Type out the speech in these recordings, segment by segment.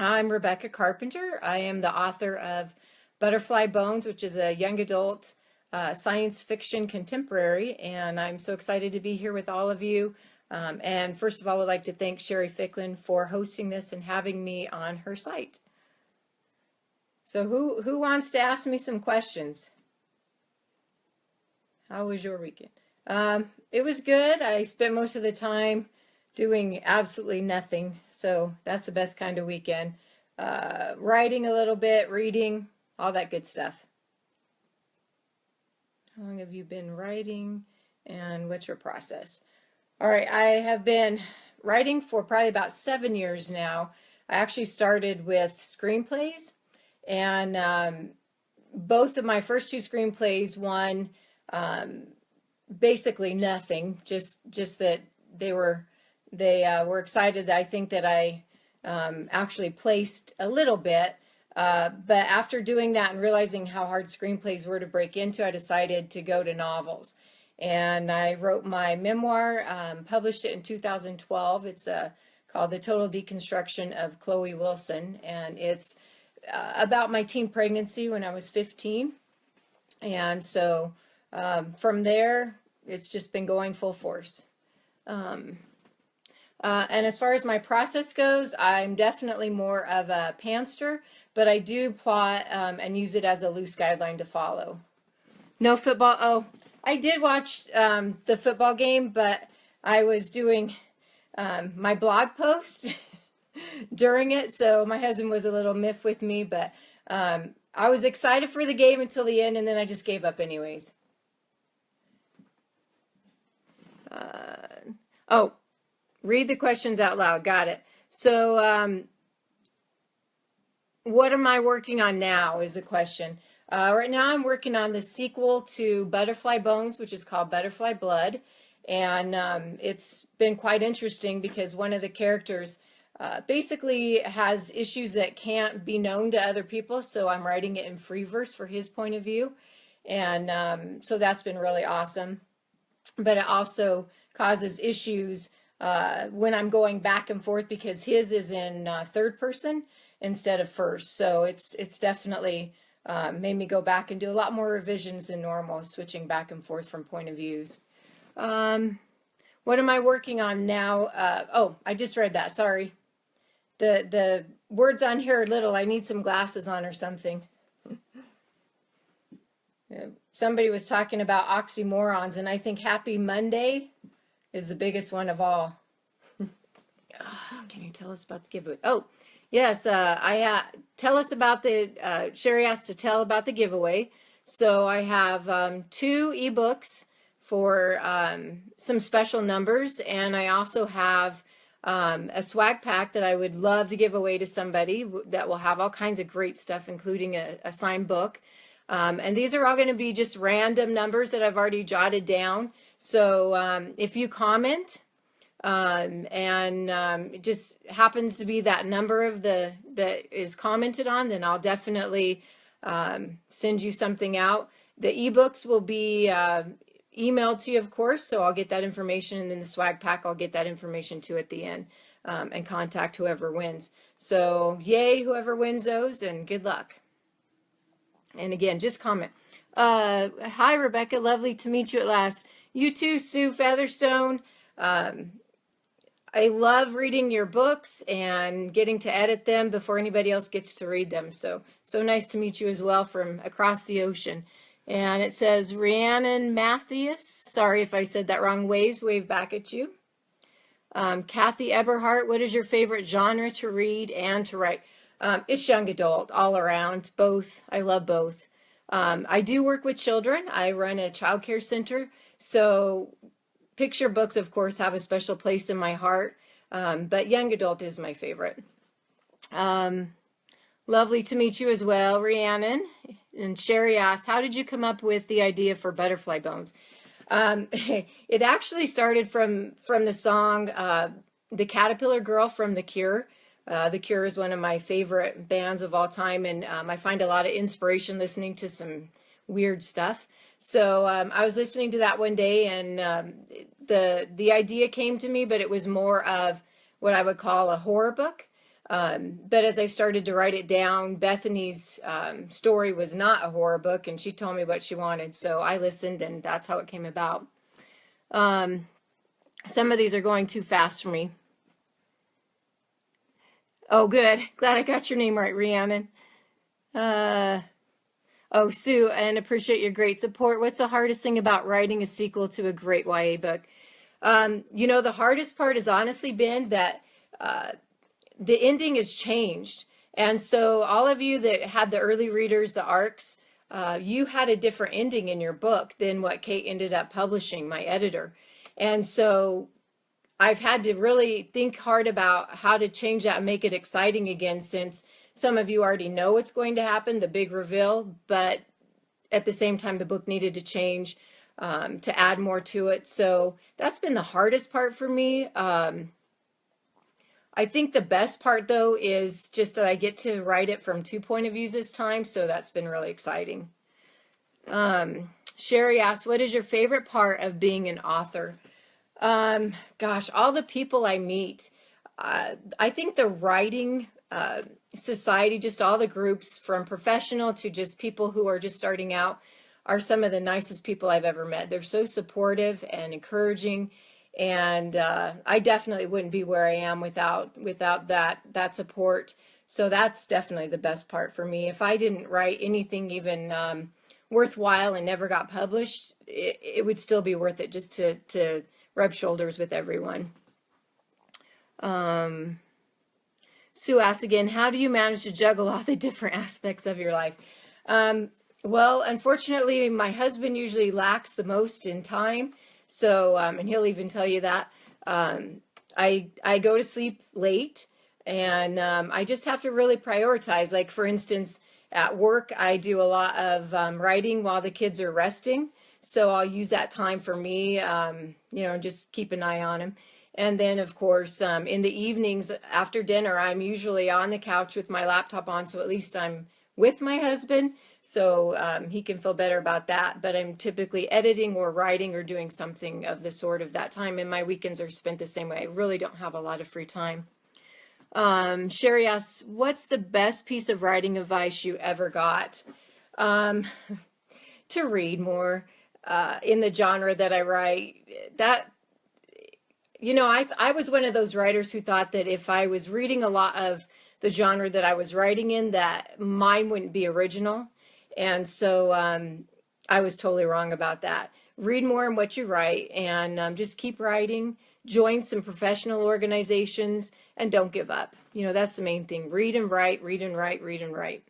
I'm Rebecca Carpenter. I am the author of Butterfly Bones, which is a young adult science fiction contemporary, and I'm so excited to be here with all of you. And first of all, I would like to thank Sherry Ficklin for hosting this and having me on her site. So who wants to ask me some questions? How was your weekend? It was good. I spent most of the time doing absolutely nothing, so that's the best kind of weekend. Writing a little bit, reading, all that good stuff. How long have you been writing, and what's your process? All right, I have been writing for probably about 7 years now. I actually started with screenplays, and both of my first two screenplays won basically nothing, just that they were excited that I think that I actually placed a little bit. But after doing that and realizing how hard screenplays were to break into, I decided to go to novels. And I wrote my memoir, published it in 2012. It's called The Total Deconstruction of Chloe Wilson. And it's about my teen pregnancy when I was 15. And so from there, it's just been going full force. And as far as my process goes, I'm definitely more of a pantser, but I do plot and use it as a loose guideline to follow. No football. Oh, I did watch the football game, but I was doing my blog post during it, so my husband was a little miffed with me, but I was excited for the game until the end, and then I just gave up anyways. Oh, read the questions out loud. Got it. So what am I working on now is the question. Right now I'm working on the sequel to Butterfly Bones, which is called Butterfly Blood. And it's been quite interesting because one of the characters basically has issues that can't be known to other people. So I'm writing it in free verse for his point of view. And so that's been really awesome. But it also causes issues when I'm going back and forth because his is in third person instead of first. So it's definitely made me go back and do a lot more revisions than normal, switching back and forth from point of views. What am I working on now? Oh, I just read that. Sorry. The words on here are little. I need some glasses on or something. Somebody was talking about oxymorons, and I think Happy Monday is the biggest one of all. Can you tell us about the giveaway? Oh, yes. Tell us about the, Sherry asked to tell about the giveaway. So I have 2 ebooks for some special numbers, and I also have a swag pack that I would love to give away to somebody that will have all kinds of great stuff, including a signed book. And these are all going to be just random numbers that I've already jotted down. So if you comment and it just happens to be that number of that is commented on, then I'll definitely send you something out. The ebooks will be emailed to you, of course, so I'll get that information, and then the swag pack, I'll get that information too at the end, and contact whoever wins. So yay, whoever wins those, and good luck. And again, just comment. Hi, Rebecca. Lovely to meet you at last. You too, Sue Featherstone. I love reading your books and getting to edit them before anybody else gets to read them. So nice to meet you as well from across the ocean. And it says, Rhiannon Mathias. Sorry if I said that wrong. Waves, wave back at you. Kathy Eberhardt, what is your favorite genre to read and to write? It's young adult all around, both. I love both. I do work with children. I run a child care center. So picture books, of course, have a special place in my heart. But young adult is my favorite. Lovely to meet you as well, Rhiannon. And Sherry asked, how did you come up with the idea for Butterfly Bones? It actually started from the song, The Caterpillar Girl from The Cure. The Cure is one of my favorite bands of all time, and I find a lot of inspiration listening to some weird stuff. So I was listening to that one day, and the idea came to me, but it was more of what I would call a horror book. But as I started to write it down, Bethany's story was not a horror book, and she told me what she wanted. So I listened, and that's how it came about. Some of these are going too fast for me. Oh, good. Glad I got your name right, Rhiannon. Oh, Sue, and appreciate your great support. What's the hardest thing about writing a sequel to a great YA book? The hardest part has honestly been that the ending has changed. And so all of you that had the early readers, the ARCs, you had a different ending in your book than what Kate ended up publishing, my editor. And so I've had to really think hard about how to change that and make it exciting again, since some of you already know what's going to happen, the big reveal, but at the same time, the book needed to change to add more to it. So that's been the hardest part for me. I think the best part, though, is just that I get to write it from 2 point of views this time, so that's been really exciting. Sherry asked, what is your favorite part of being an author? Gosh, all the people I meet. I think the writing society, just all the groups from professional to just people who are just starting out, are some of the nicest people I've ever met. They're so supportive and encouraging, and I definitely wouldn't be where I am without that support. So that's definitely the best part for me. If I didn't write anything even worthwhile and never got published, it would still be worth it just to rub shoulders with everyone. Sue asks again, how do you manage to juggle all the different aspects of your life? Well, unfortunately, my husband usually lacks the most in time. So, and he'll even tell you that. I go to sleep late, and I just have to really prioritize. Like, for instance, at work, I do a lot of writing while the kids are resting. So I'll use that time for me, just keep an eye on him. And then, of course, in the evenings after dinner, I'm usually on the couch with my laptop on, so at least I'm with my husband, so he can feel better about that. But I'm typically editing or writing or doing something of the sort of that time, and my weekends are spent the same way. I really don't have a lot of free time. Sherry asks, what's the best piece of writing advice you ever got? To read more. In the genre that I write, I was one of those writers who thought that if I was reading a lot of the genre that I was writing in, that mine wouldn't be original. And so I was totally wrong about that. Read more in what you write, and just keep writing, join some professional organizations, and don't give up. That's the main thing. Read and write, read and write, read and write.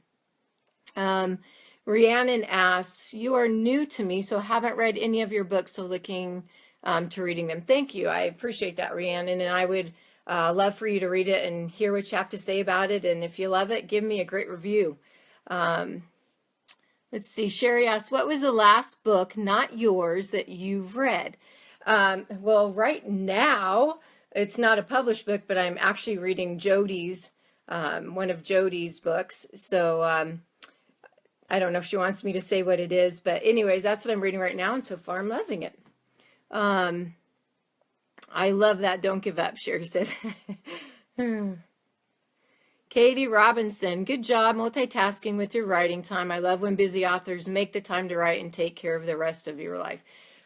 Rhiannon asks, you are new to me, so haven't read any of your books, so looking to reading them. Thank you. I appreciate that, Rhiannon, and I would love for you to read it and hear what you have to say about it, and if you love it, give me a great review. Let's see, Sherry asks, what was the last book, not yours, that you've read? Well, right now, it's not a published book, but I'm actually reading Jody's, one of Jody's books, so I don't know if she wants me to say what it is, but anyways, that's what I'm reading right now, and so far I'm loving it. I love that. Don't give up, Sherry says. Katie Robinson, good job multitasking with your writing time. I love when busy authors make the time to write and take care of the rest of your life.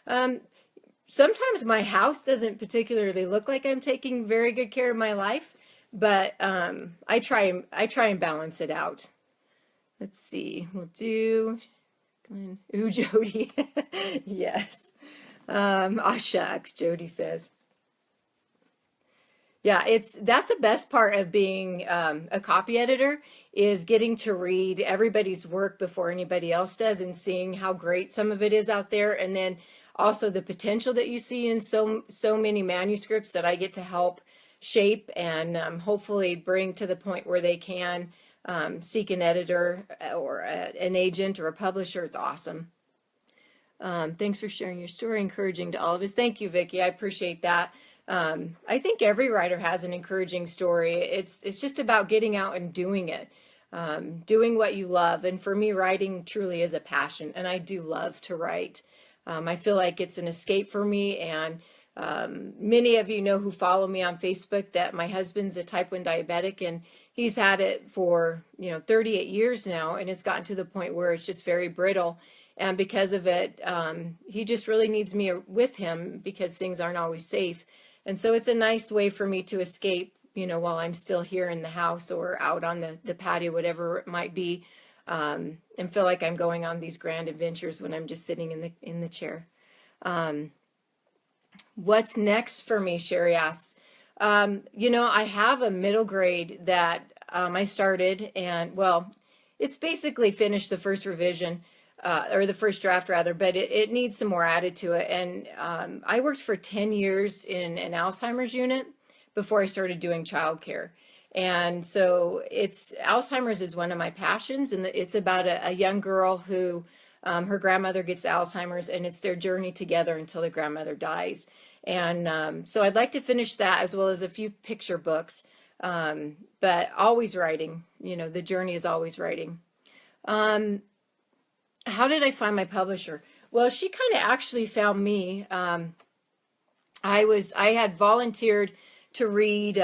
Sometimes my house doesn't particularly look like I'm taking very good care of my life, but I try and balance it out. Let's see. We'll do. Ooh, Jody. Yes. Aw, shucks, Jody says. Yeah, that's the best part of being a copy editor, is getting to read everybody's work before anybody else does and seeing how great some of it is out there, and then also the potential that you see in so many manuscripts that I get to help shape and hopefully bring to the point where they can seek an editor or an agent or a publisher. It's awesome. Thanks for sharing your story, encouraging to all of us. Thank you, Vicki. I appreciate that. I think every writer has an encouraging story. It's just about getting out and doing it, doing what you love. And for me, writing truly is a passion, and I do love to write. I feel like it's an escape for me, and Many of you know who follow me on Facebook that my husband's a type 1 diabetic, and he's had it for, 38 years now, and it's gotten to the point where it's just very brittle. And because of it, he just really needs me with him because things aren't always safe. And so it's a nice way for me to escape, while I'm still here in the house or out on the patio, whatever it might be, and feel like I'm going on these grand adventures when I'm just sitting in the chair. What's next for me, Sherry asks. I have a middle grade that I started, and well, it's basically finished the first revision, or the first draft rather, but it needs some more added to it. And I worked for 10 years in an Alzheimer's unit before I started doing childcare. And so Alzheimer's is one of my passions, and it's about a young girl who her grandmother gets Alzheimer's, and it's their journey together until the grandmother dies. And so I'd like to finish that as well as a few picture books, but always writing. The journey is always writing. How did I find my publisher? Well, she kind of actually found me. I had volunteered to read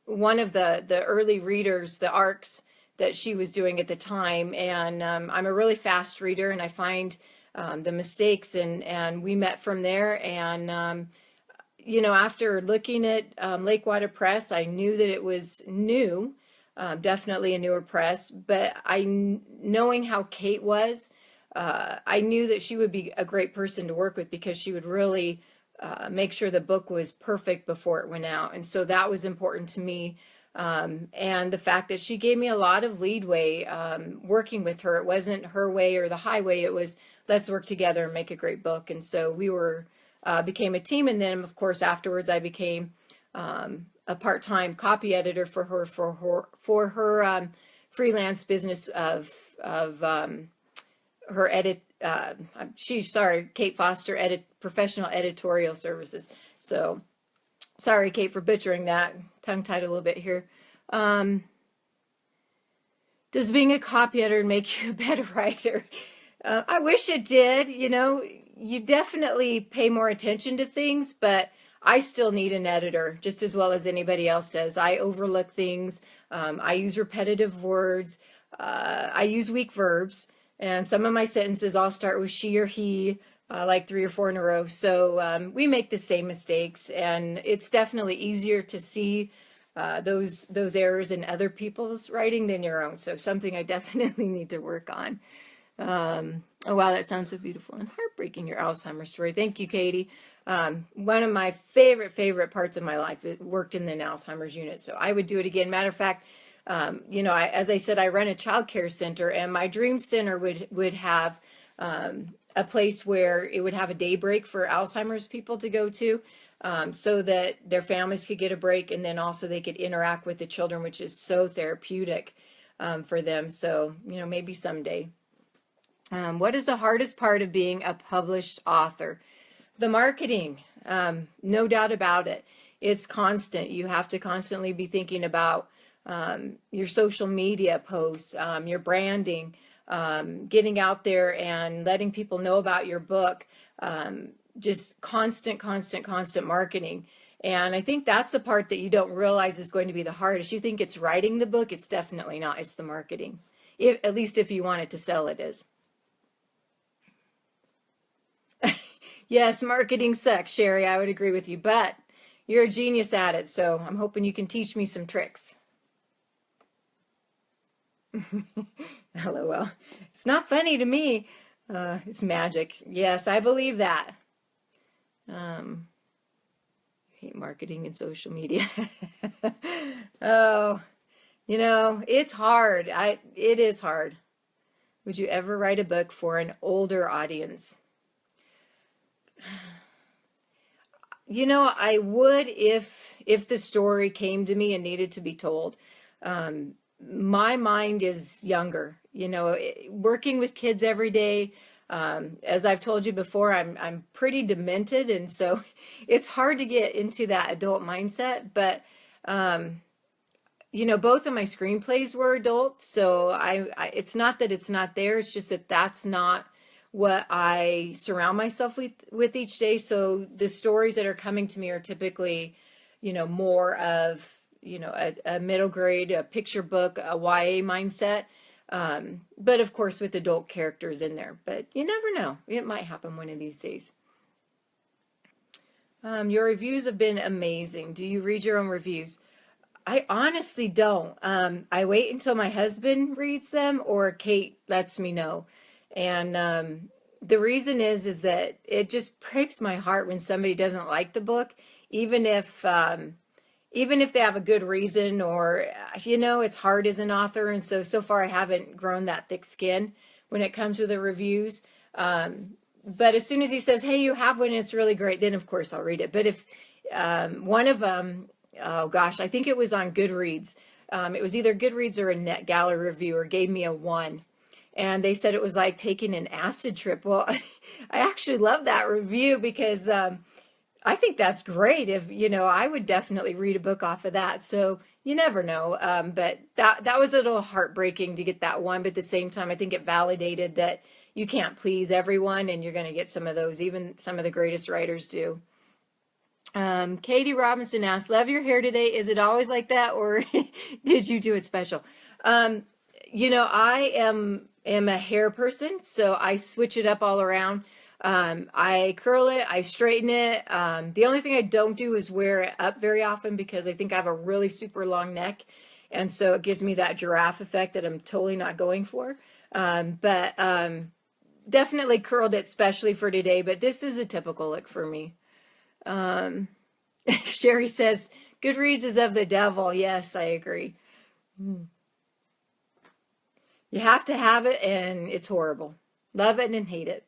one of the early readers, the ARCs that she was doing at the time, and I'm a really fast reader, and I find the mistakes, and we met from there. And after looking at Lakewater Press, I knew that it was new. Definitely a newer press, but knowing how Kate was, I knew that she would be a great person to work with because she would really make sure the book was perfect before it went out. And so that was important to me. And the fact that she gave me a lot of leadway working with her. It wasn't her way or the highway. It was, let's work together and make a great book. And so we became a team. And then, of course, afterwards I became a part-time copy editor for her freelance business of her Kate Foster professional editorial services. So sorry, Kate, for butchering that. Tongue-tied a little bit here. Does being a copy editor make you a better writer? I wish it did. You definitely pay more attention to things, but I still need an editor just as well as anybody else does. I overlook things. I use repetitive words. I use weak verbs. And some of my sentences all start with she or he, like 3 or 4 in a row. So we make the same mistakes. And it's definitely easier to see those errors in other people's writing than your own. So something I definitely need to work on. Oh, wow, that sounds so beautiful and heartbreaking, your Alzheimer's story. Thank you, Katie. One of my favorite parts of my life, it worked in the Alzheimer's unit. So I would do it again. Matter of fact, as I said, I run a child care center, and my dream center would have a place where it would have a day break for Alzheimer's people to go to, so that their families could get a break, and then also they could interact with the children, which is so therapeutic for them. So, maybe someday. What is the hardest part of being a published author? The marketing, no doubt about it. It's constant. You have to constantly be thinking about your social media posts, your branding, getting out there and letting people know about your book, just constant marketing. And I think that's the part that you don't realize is going to be the hardest. You think it's writing the book. It's definitely not. It's the marketing. At least if you want it to sell, it is. Yes, marketing sucks, Sherry. I would agree with you, but you're a genius at it, so I'm hoping you can teach me some tricks. LOL. It's not funny to me. It's magic. Yes, I believe that. Hate marketing and social media. Oh, it's hard. It is hard. Would you ever write a book for an older audience? I would if the story came to me and needed to be told. My mind is younger, working with kids every day. As I've told you before, I'm pretty demented, and so it's hard to get into that adult mindset. But both of my screenplays were adult, so it's not that it's not there. It's just that that's not what I surround myself with each day. So the stories that are coming to me are typically, more of, a middle grade, a picture book, a YA mindset. But of course with adult characters in there, but you never know. It might happen one of these days. Your reviews have been amazing. Do you read your own reviews? I honestly don't. I wait until my husband reads them or Kate lets me know. And the reason is that it just breaks my heart when somebody doesn't like the book, even if they have a good reason, or it's hard as an author. And so far I haven't grown that thick skin when it comes to the reviews. But as soon as he says, hey, you have one, it's really great, then of course I'll read it. But if one of them, oh gosh, I think it was on Goodreads. It was either Goodreads or a NetGalley reviewer gave me a 1. And they said it was like taking an acid trip. Well, I actually love that review because I think that's great. If, I would definitely read a book off of that. So you never know. But that was a little heartbreaking to get that 1. But at the same time, I think it validated that you can't please everyone, and you're going to get some of those. Even some of the greatest writers do. Katie Robinson asked, love your hair today. Is it always like that, or did you do it special? I am a hair person, so I switch it up all around. I curl it, I straighten it. The only thing I don't do is wear it up very often because I think I have a really super long neck. And so it gives me that giraffe effect that I'm totally not going for. But definitely curled it especially for today, but this is a typical look for me. Sherry says, Goodreads is of the devil. Yes, I agree. You have to have it, and it's horrible. Love it and hate it.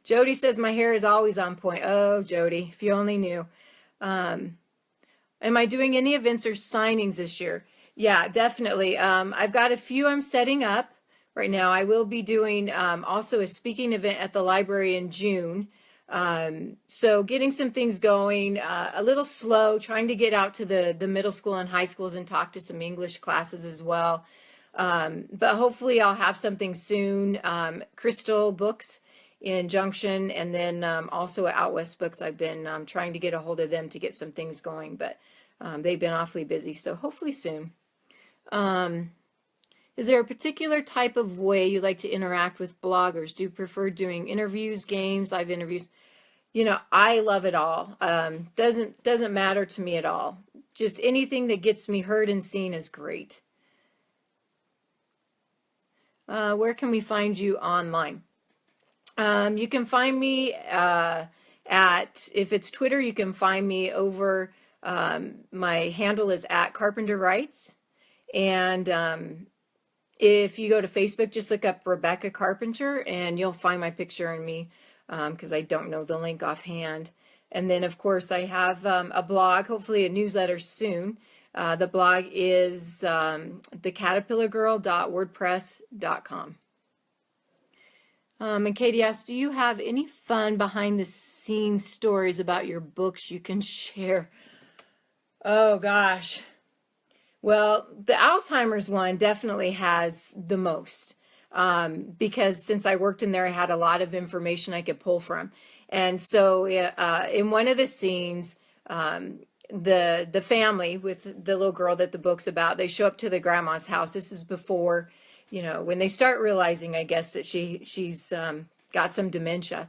Jody says, my hair is always on point. Oh, Jody, if you only knew. Am I doing any events or signings this year? Yeah, definitely. I've got a few I'm setting up right now. I will be doing also a speaking event at the library in June. So getting some things going, a little slow, trying to get out to the middle school and high schools and talk to some English classes as well. But hopefully I'll have something soon. Crystal Books in Junction, and then also at Out West Books. I've been trying to get a hold of them to get some things going, but they've been awfully busy, so hopefully soon. Is there a particular type of way you like to interact with bloggers? Do you prefer doing interviews, games, live interviews? I love it all. Doesn't matter to me at all. Just anything that gets me heard and seen is great. Where can we find you online? You can find me if it's Twitter, you can find me over, my handle is at Carpenter Writes. And if you go to Facebook, just look up Rebecca Carpenter and you'll find my picture and me, because I don't know the link offhand. And then, of course, I have a blog, hopefully a newsletter soon. The blog is thecaterpillargirl.wordpress.com. And Katie asks, do you have any fun behind the scenes stories about your books you can share? Oh, gosh. Well, the Alzheimer's one definitely has the most, because since I worked in there, I had a lot of information I could pull from. And so in one of the scenes, the family with the little girl that the book's about, they show up to the grandma's house. This is before, when they start realizing, I guess, that she's got some dementia.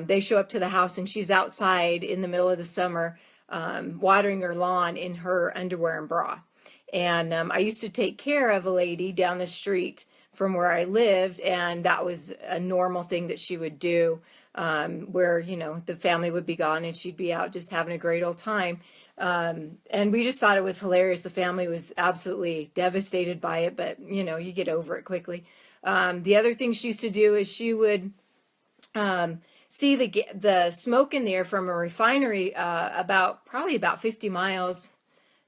They show up to the house and she's outside in the middle of the summer, watering her lawn in her underwear and bra. And I used to take care of a lady down the street from where I lived, and that was a normal thing that she would do, where, the family would be gone and she'd be out just having a great old time. And we just thought it was hilarious. The family was absolutely devastated by it, but, you get over it quickly. The other thing she used to do is she would see the smoke in the air from a refinery probably about 50 miles,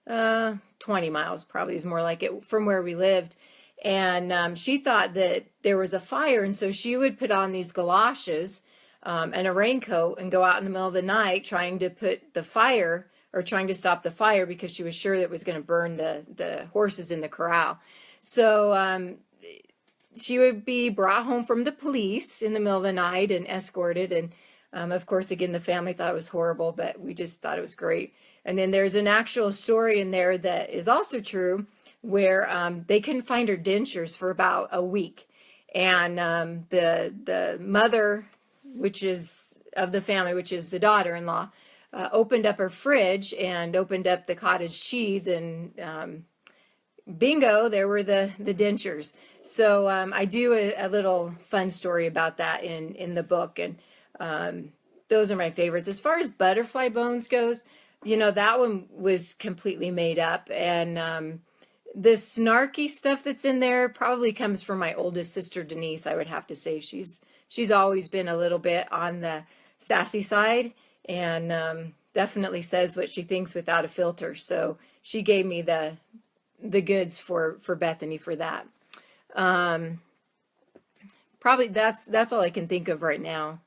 20 miles probably is more like it, from where we lived. And she thought that there was a fire, and so she would put on these galoshes and a raincoat and go out in the middle of the night trying to put the fire, or trying to stop the fire, because she was sure that it was going to burn the horses in the corral. So she would be brought home from the police in the middle of the night and escorted. And of course, again, the family thought it was horrible, but we just thought it was great. And then there's an actual story in there that is also true where they couldn't find her dentures for about a week. And the mother, which is of the family, which is the daughter-in-law, opened up her fridge and opened up the cottage cheese, and bingo, there were the dentures. So I do a little fun story about that in the book, and those are my favorites. As far as butterfly bones goes, you know, that one was completely made up, and the snarky stuff that's in there probably comes from my oldest sister, Denise. I would have to say she's always been a little bit on the sassy side, and definitely says what she thinks without a filter. So she gave me the goods for Bethany for that. Probably that's all I can think of right now.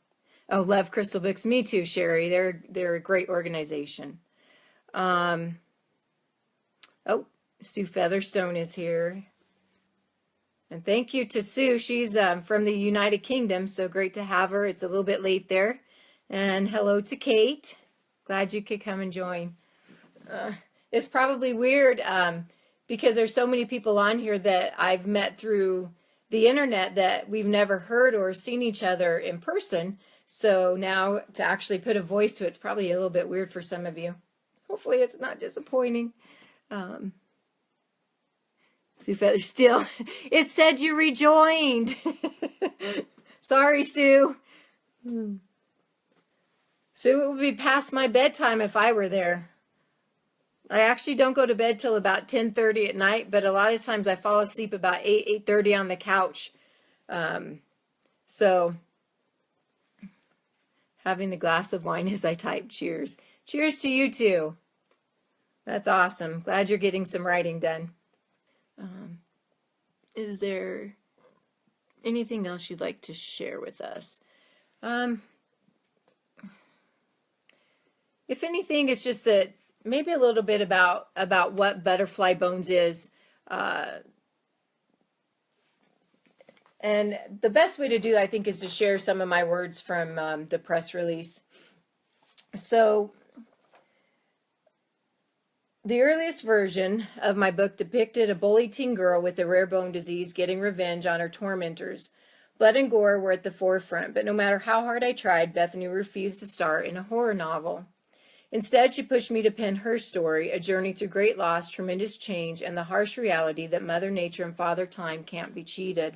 Oh, love Crystal Books. Me too, Sherry. They're a great organization. Oh, Sue Featherstone is here. And thank you to Sue. She's from the United Kingdom, so great to have her. It's a little bit late there. And hello to Kate. Glad you could come and join. It's probably weird because there's so many people on here that I've met through the internet that we've never heard or seen each other in person. So now to actually put a voice to it's probably a little bit weird for some of you. Hopefully it's not disappointing. Sue Feather, still, it said you rejoined. Sorry, Sue. Sue, it would be past my bedtime if I were there. I actually don't go to bed till about 10:30 at night, but a lot of times I fall asleep about 8:30 on the couch. So having a glass of wine as I type. Cheers. Cheers to you too. That's awesome. Glad you're getting some writing done. Is there anything else you'd like to share with us? If anything, it's just that maybe a little bit about what butterfly bones is. And the best way to do that, I think, is to share some of my words from the press release. So the earliest version of my book depicted a bullied teen girl with a rare bone disease getting revenge on her tormentors. Blood and gore were at the forefront, but no matter how hard I tried, Bethany refused to star in a horror novel. Instead, she pushed me to pen her story, a journey through great loss, tremendous change, and the harsh reality that Mother Nature and Father Time can't be cheated.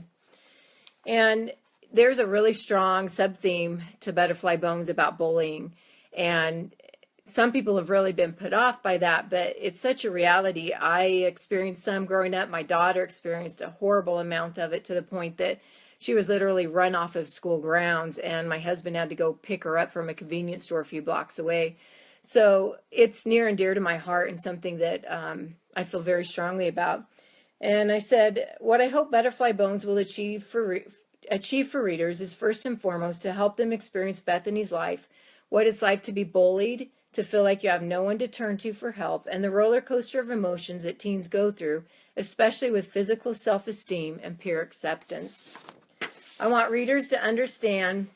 And there's a really strong sub-theme to Butterfly Bones about bullying, and some people have really been put off by that, but it's such a reality. I experienced some growing up. My daughter experienced a horrible amount of it to the point that she was literally run off of school grounds, and my husband had to go pick her up from a convenience store a few blocks away. So it's near and dear to my heart and something that I feel very strongly about. And I said, what I hope Butterfly Bones will achieve for readers is first and foremost to help them experience Bethany's life, what it's like to be bullied, to feel like you have no one to turn to for help, and the roller coaster of emotions that teens go through, especially with physical self-esteem and peer acceptance. I want readers to understand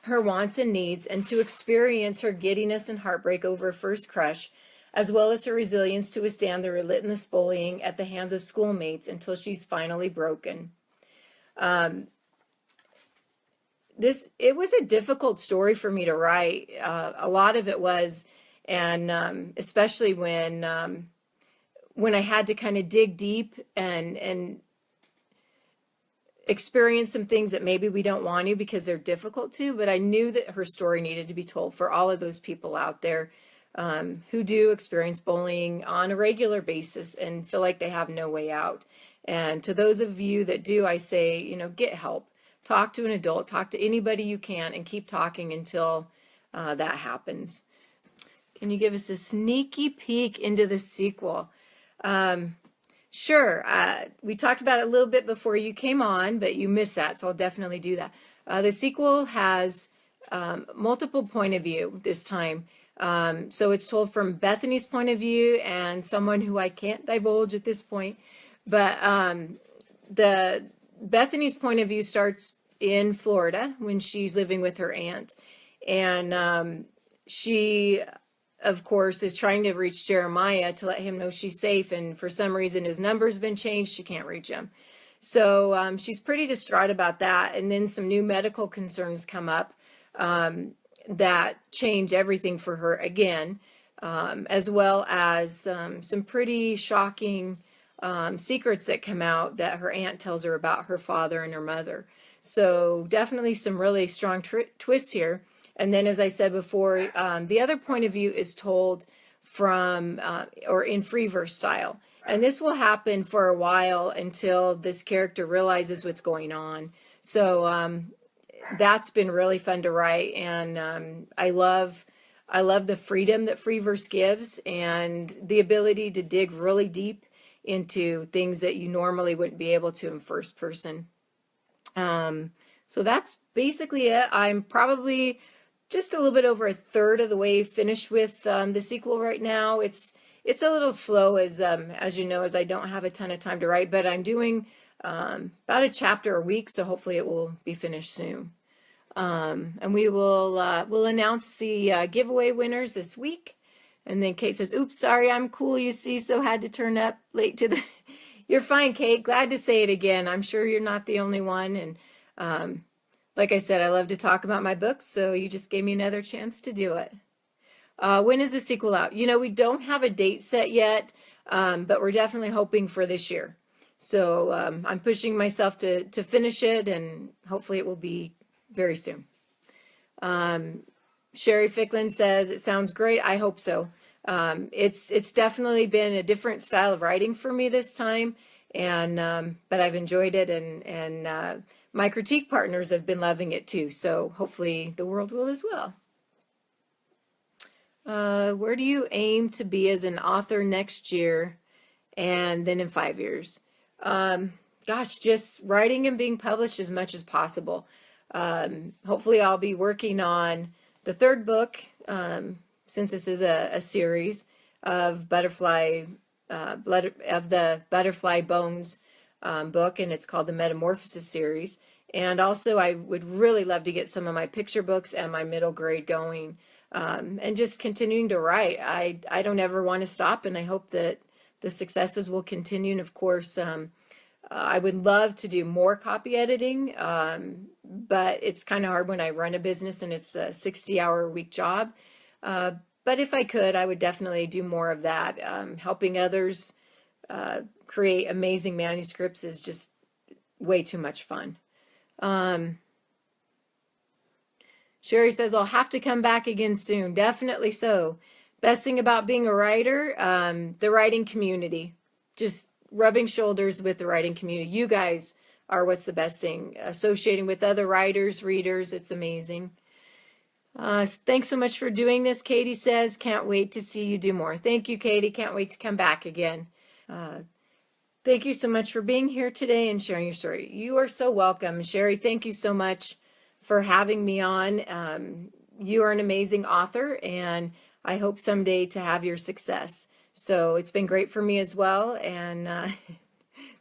her wants and needs and to experience her giddiness and heartbreak over a first crush, as well as her resilience to withstand the relentless bullying at the hands of schoolmates until she's finally broken. It was a difficult story for me to write. A lot of it was, and especially when I had to kind of dig deep and experience some things that maybe we don't want to because they're difficult to, but I knew that her story needed to be told for all of those people out there who do experience bullying on a regular basis and feel like they have no way out. And to those of you that do, I say, get help. Talk to an adult, talk to anybody you can, and keep talking until that happens. Can you give us a sneaky peek into the sequel? Sure. We talked about it a little bit before you came on, but you missed that, so I'll definitely do that. The sequel has multiple point of view this time. So it's told from Bethany's point of view and someone who I can't divulge at this point, But the Bethany's point of view starts in Florida when she's living with her aunt. And she, of course, is trying to reach Jeremiah to let him know she's safe. And for some reason, his number's been changed. She can't reach him. So she's pretty distraught about that. And then some new medical concerns come up that change everything for her again, as well as some pretty shocking secrets that come out that her aunt tells her about her father and her mother. So definitely some really strong twists here. And then, as I said before, the other point of view is told from or in free verse style. And this will happen for a while until this character realizes what's going on. So that's been really fun to write. And I love the freedom that free verse gives and the ability to dig really deep into things that you normally wouldn't be able to in first person. So that's basically it. I'm probably just a little bit over a third of the way finished with the sequel right now. It's a little slow as you know, as I don't have a ton of time to write, but I'm doing about a chapter a week, so hopefully it will be finished soon. And we'll announce the giveaway winners this week. And then Kate says, "Oops, sorry, I'm cool, you see, so had to turn up late to the..." You're fine, Kate. Glad to say it again. I'm sure you're not the only one. And like I said, I love to talk about my books, so you just gave me another chance to do it. When is the sequel out? You know, we don't have a date set yet, but we're definitely hoping for this year. So I'm pushing myself to finish it, and hopefully it will be very soon. Sherry Ficklin says, "It sounds great." I hope so. It's definitely been a different style of writing for me this time, and but I've enjoyed it, and my critique partners have been loving it too. So hopefully the world will as well. Where do you aim to be as an author next year, and then in 5 years? Gosh, just writing and being published as much as possible. Hopefully I'll be working on the third book, since this is a series of the Butterfly Bones book, and it's called the Metamorphosis series. And also I would really love to get some of my picture books and my middle grade going, and just continuing to write. I don't ever want to stop, and I hope that the successes will continue. And of course, I would love to do more copy editing, but it's kind of hard when I run a business and it's a 60-hour-a-week job. But if I could, I would definitely do more of that. Helping others create amazing manuscripts is just way too much fun. Sherry says, "I'll have to come back again soon." Definitely so. Best thing about being a writer, the writing community. Just rubbing shoulders with the writing community. You guys are what's the best thing. Associating with other writers, readers, it's amazing. Thanks so much for doing this, Katie says. "Can't wait to see you do more." Thank you, Katie. Can't wait to come back again. Thank you so much for being here today and sharing your story. You are so welcome. Sherry, thank you so much for having me on. You are an amazing author, and I hope someday to have your success. So it's been great for me as well, and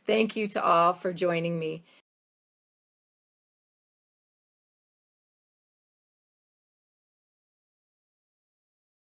thank you to all for joining me.